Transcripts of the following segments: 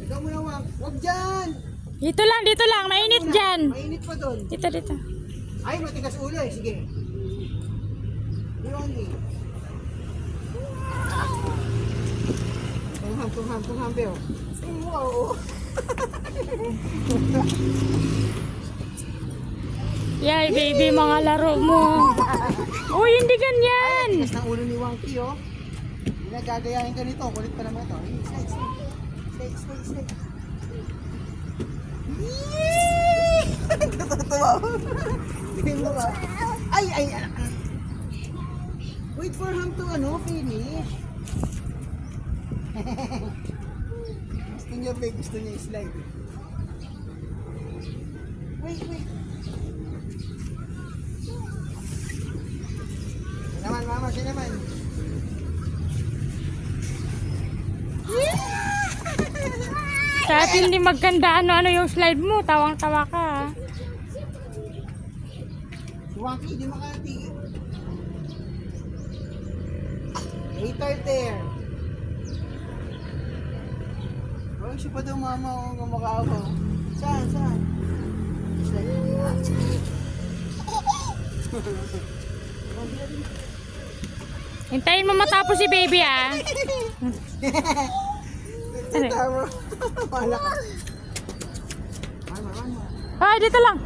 Ikaw muna, Wang. Huwag dyan. Dito lang. Mainit dyan. Mainit pa doon. Dito. Ay, matigas ulo eh. Sige. Iwangi. Tungham, Beo. Wow. Yay, baby, mga laro mo. Uy, hindi ganyan. Ay, tigas ng ulo ni Wangki, oh. Ginagagayahin ka nito. Kulit pa naman ito. Slide. Natutuwa ako. Tingin mo ka. Ay. Wait for him to, finish. Gusto niya i-slide. Wait. Naman, mama, siya naman. Kahit hindi maganda ano yung slide mo, tawang-tawa ka. Si Wangki, hindi makatigil. Hater there. Oh, siya pa daw mama kung makakaw. Saan? Hintayin mo matapos si baby, ah. Tama. Wala ka. Mama. Ay, dito lang.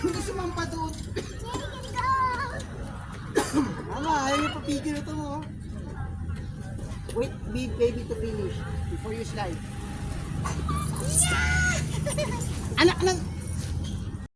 Hindi sumampa doon. Mama, ayaw niyo papigil ito mo. Wait, baby to finish before you slide. Anak.